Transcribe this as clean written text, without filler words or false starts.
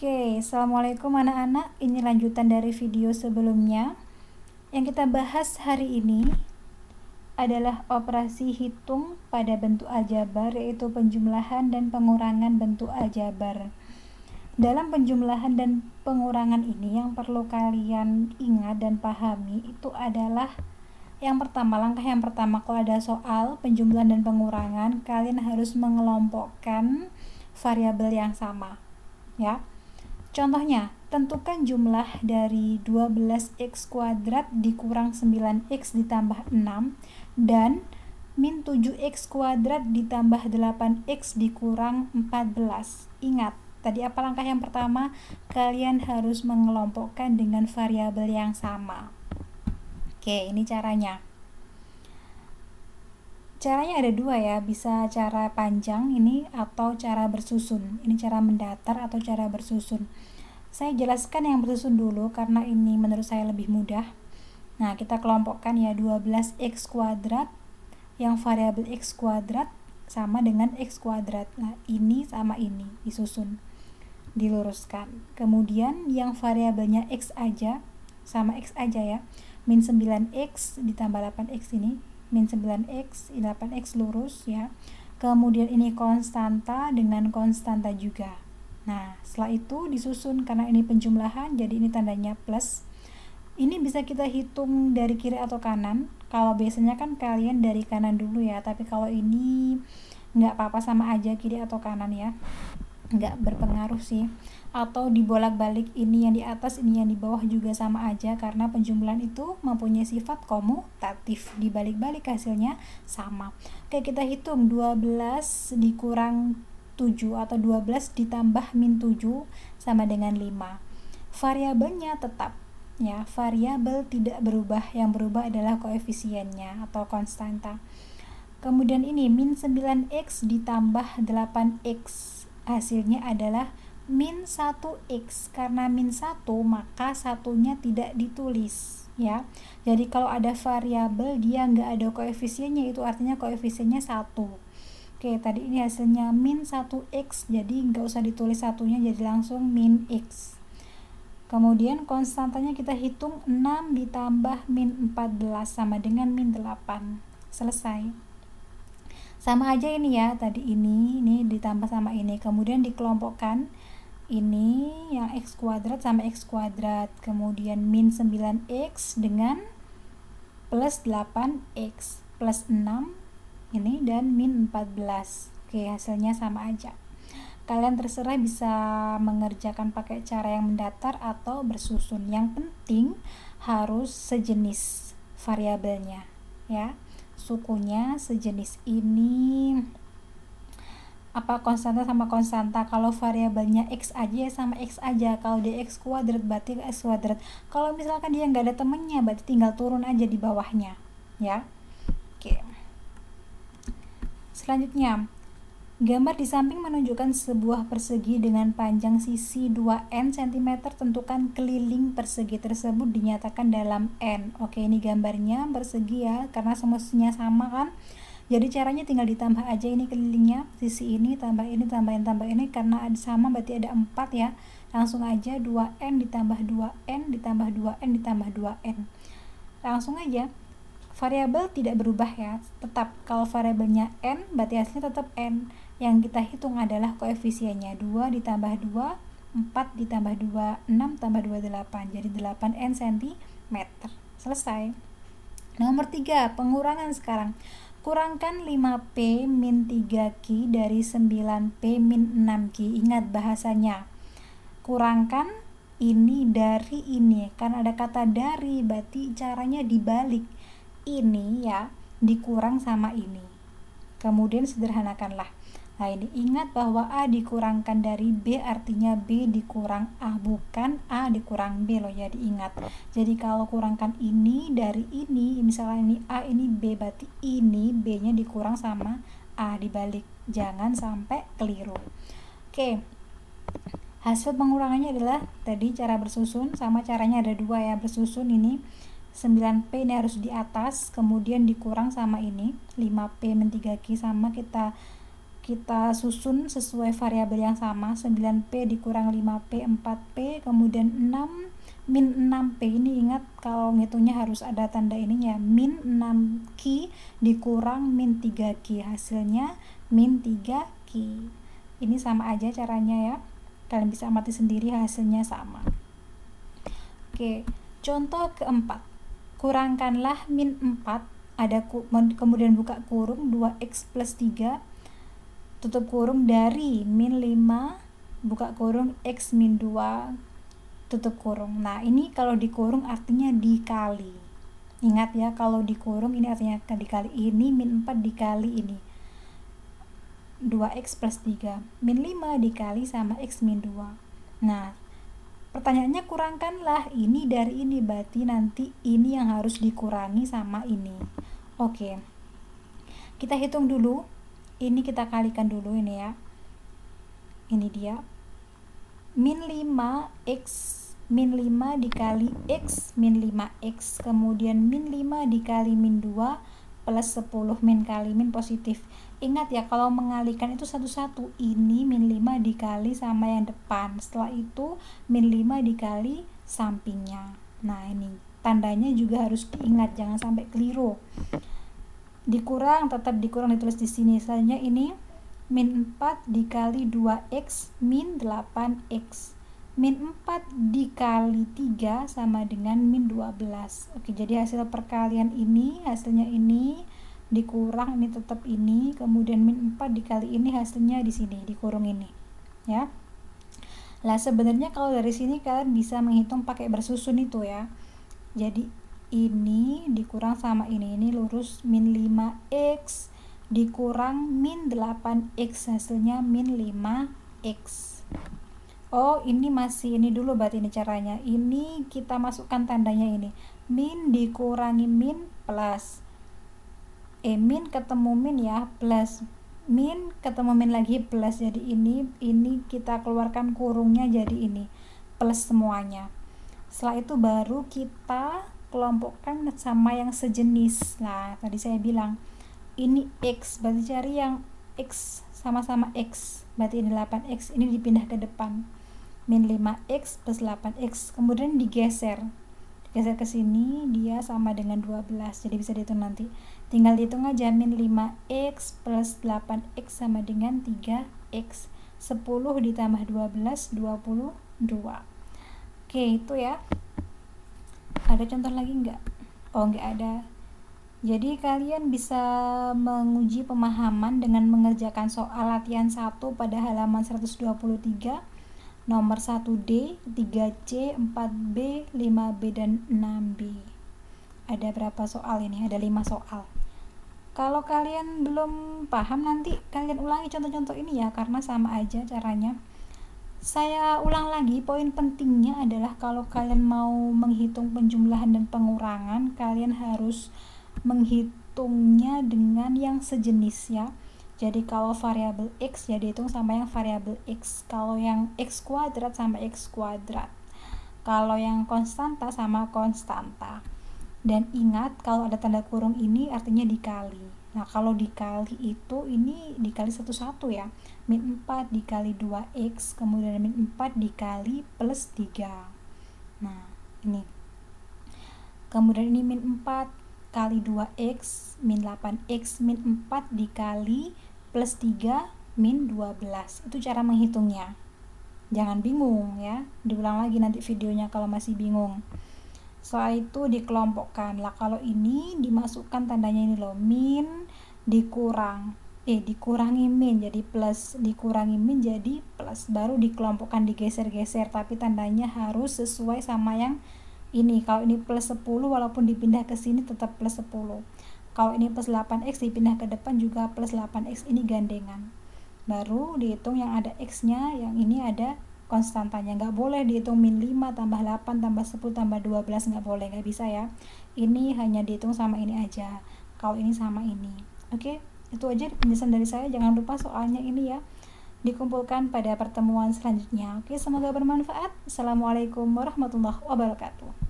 Oke, assalamualaikum anak-anak. Ini lanjutan dari video sebelumnya. Yang kita bahas hari ini adalah operasi hitung pada bentuk aljabar, yaitu penjumlahan dan pengurangan bentuk aljabar. Dalam penjumlahan dan pengurangan ini, yang perlu kalian ingat dan pahami itu adalah langkah yang pertama, kalau ada soal penjumlahan dan pengurangan, kalian harus mengelompokkan variabel yang sama, ya. Contohnya, tentukan jumlah dari 12x kuadrat dikurang 9x ditambah 6 dan min 7x kuadrat ditambah 8x dikurang 14. Ingat, tadi apa langkah yang pertama? Kalian harus mengelompokkan dengan variabel yang sama. Oke, ini caranya. Caranya ada dua ya, bisa cara panjang ini atau cara bersusun. Ini cara mendatar atau cara bersusun. Saya jelaskan yang bersusun dulu karena ini menurut saya lebih mudah. Nah, kita kelompokkan ya, 12x kuadrat yang variabel x kuadrat sama dengan x kuadrat. Nah, ini sama ini disusun, diluruskan. Kemudian yang variabelnya x aja sama x aja ya, min 9x ditambah 8x ini min 9x, 8x lurus ya. Kemudian ini konstanta dengan konstanta juga. Nah, setelah itu disusun karena ini penjumlahan, jadi ini tandanya plus. Ini bisa kita hitung dari kiri atau kanan. Kalau biasanya kan kalian dari kanan dulu ya, tapi kalau ini nggak apa-apa, sama aja kiri atau kanan ya. Nggak berpengaruh sih. Atau dibolak-balik, ini yang di atas, ini yang di bawah juga sama aja karena penjumlahan itu mempunyai sifat komutatif, dibalik-balik hasilnya sama. Oke, kita hitung 12 dikurang 7 atau 12 ditambah min 7 sama dengan 5. Variabelnya tetap ya, variabel tidak berubah, yang berubah adalah koefisiennya atau konstanta. Kemudian ini min 9x ditambah 8x, hasilnya adalah min 1x. Karena min 1 maka satunya tidak ditulis ya. Jadi kalau ada variabel dia nggak ada koefisiennya, itu artinya koefisiennya 1. Oke, tadi ini hasilnya min 1x, jadi nggak usah ditulis satunya, jadi langsung min x. Kemudian konstantanya kita hitung, 6 ditambah min 14 sama dengan min 8. Selesai. Sama aja ini ya, tadi ini ditambah sama ini, kemudian dikelompokkan. Ini yang x kuadrat sama x kuadrat, kemudian min 9x dengan plus 8x plus 6 ini dan min 14. Oke, hasilnya sama aja. Kalian terserah bisa mengerjakan pakai cara yang mendatar atau bersusun. Yang penting harus sejenis variabelnya ya. Sukunya sejenis ini konstanta sama konstanta. Kalau variabelnya x aja ya sama x aja. Kalau dia x kuadrat berarti x kuadrat. Kalau misalkan dia nggak ada temennya berarti tinggal turun aja di bawahnya ya. Oke. Selanjutnya, gambar di samping menunjukkan sebuah persegi dengan panjang sisi 2n cm. Tentukan keliling persegi tersebut dinyatakan dalam n. Oke, ini gambarnya persegi ya, karena semestinya sama kan. Jadi caranya tinggal ditambah aja ini kelilingnya, sisi ini tambah ini tambah ini, karena ada sama berarti ada 4 ya. Langsung aja 2n ditambah 2n ditambah 2n ditambah 2n. Langsung aja. Variabel tidak berubah ya, tetap. Kalau variabelnya n berarti hasilnya tetap n. Yang kita hitung adalah koefisiennya, 2 ditambah 2 4 ditambah 2 6 tambah 2 8, jadi 8n cm. Selesai. Nomor 3, pengurangan sekarang. Kurangkan 5p min 3q dari 9p min 6q. Ingat bahasanya, kurangkan ini dari ini, kan ada kata dari, berarti caranya dibalik. Ini ya dikurang sama ini, kemudian sederhanakanlah. Nah, ini ingat bahwa A dikurangkan dari B artinya B dikurang A, bukan A dikurang B loh ya, diingat. Jadi kalau kurangkan ini dari ini, misalnya ini A ini B, berarti ini B nya dikurang sama A, dibalik, jangan sampai keliru. Oke, hasil pengurangannya adalah tadi cara bersusun, sama caranya ada dua ya, bersusun. Ini 9p ini harus di atas, kemudian dikurang sama ini 5p min 3q, sama kita kita susun sesuai variabel yang sama, 9P dikurang 5P 4P, kemudian 6 min 6P. Ini ingat kalau ngitungnya harus ada tanda ininya, min 6Q dikurang min 3Q, hasilnya min 3Q. Ini sama aja caranya ya, kalian bisa amati sendiri, hasilnya sama. Oke, contoh keempat, kurangkanlah min 4, ada kemudian buka kurung 2x plus 3 tutup kurung dari min 5 buka kurung x min 2 tutup kurung. Nah ini kalau dikurung artinya dikali, ingat ya, kalau dikurung ini artinya dikali, ini min 4 dikali ini 2x plus 3, min 5 dikali sama x min 2. Nah pertanyaannya kurangkanlah ini dari ini, berarti nanti ini yang harus dikurangi sama ini. Oke, kita hitung dulu, ini kita kalikan dulu ini ya, ini dia min 5x min 5 dikali x min 5x, kemudian min 5 dikali min 2 plus 10 min kali min positif. Ingat ya, kalau mengalikan itu satu-satu, ini min 5 dikali sama yang depan, setelah itu min 5 dikali sampingnya. Nah ini tandanya juga harus diingat, jangan sampai keliru. Dikurang tetap dikurang ditulis di sini, selanjutnya ini min 4 dikali 2x min 8x, min 4 dikali 3 sama dengan min 12. Oke, jadi hasil perkalian ini, hasilnya ini dikurang ini tetap ini, kemudian min 4 dikali ini, hasilnya di sini dikurung ini ya. Lah sebenarnya kalau dari sini kalian bisa menghitung pakai bersusun itu ya, jadi ini dikurang sama ini lurus, min 5x dikurang min 8x, hasilnya min 5x. Oh ini masih ini dulu, berarti ini caranya, ini kita masukkan tandanya ini, min dikurangi min plus, min ketemu min ya, plus, min ketemu min lagi plus, jadi ini kita keluarkan kurungnya, jadi ini plus semuanya. Setelah itu baru kita kelompokkan sama yang sejenis. Nah tadi saya bilang ini x, berarti cari yang x sama-sama x, berarti ini 8x, ini dipindah ke depan, min 5x plus 8x, kemudian digeser ke sini, dia sama dengan 12, jadi bisa dihitung nanti, tinggal dihitung aja, min 5x plus 8x sama dengan 3x, 10 ditambah 12 22. Oke itu ya. Ada contoh lagi enggak? Oh enggak ada. Jadi kalian bisa menguji pemahaman dengan mengerjakan soal latihan 1 pada halaman 123, nomor 1D, 3C, 4B, 5B, dan 6B. Ada berapa soal ini? Ada 5 soal. Kalau kalian belum paham, nanti kalian ulangi contoh-contoh ini ya, karena sama aja caranya. Saya ulang lagi, poin pentingnya adalah kalau kalian mau menghitung penjumlahan dan pengurangan, kalian harus menghitungnya dengan yang sejenis ya. Jadi kalau variabel x ya dihitung sama yang variabel x, kalau yang x kuadrat sama x kuadrat, kalau yang konstanta sama konstanta. Dan ingat kalau ada tanda kurung ini artinya dikali. Nah kalau dikali itu ini dikali satu-satu ya, min 4 dikali 2x, kemudian min 4 dikali plus 3. Nah ini, kemudian ini min 4 kali 2x min 8x, min 4 dikali plus 3 min 12. Itu cara menghitungnya, jangan bingung ya, diulang lagi nanti videonya kalau masih bingung. Setelah itu dikelompokkan lah, kalau ini dimasukkan tandanya ini loh, min dikurangi min jadi plus, dikurangi min jadi plus, baru dikelompokkan, digeser-geser, tapi tandanya harus sesuai sama yang ini. Kalau ini plus 10 walaupun dipindah ke sini tetap plus 10, kalau ini plus 8x dipindah ke depan juga plus 8x, ini gandengan. Baru dihitung yang ada x nya, yang ini ada konstantanya. Nggak boleh dihitung min 5 tambah 8 tambah 10 tambah 12, nggak boleh, nggak bisa ya. Ini hanya dihitung sama ini aja, kalau ini sama ini. Oke, itu aja penjelasan dari saya. Jangan lupa soalnya ini ya dikumpulkan pada pertemuan selanjutnya. Oke, semoga bermanfaat. Assalamualaikum warahmatullahi wabarakatuh.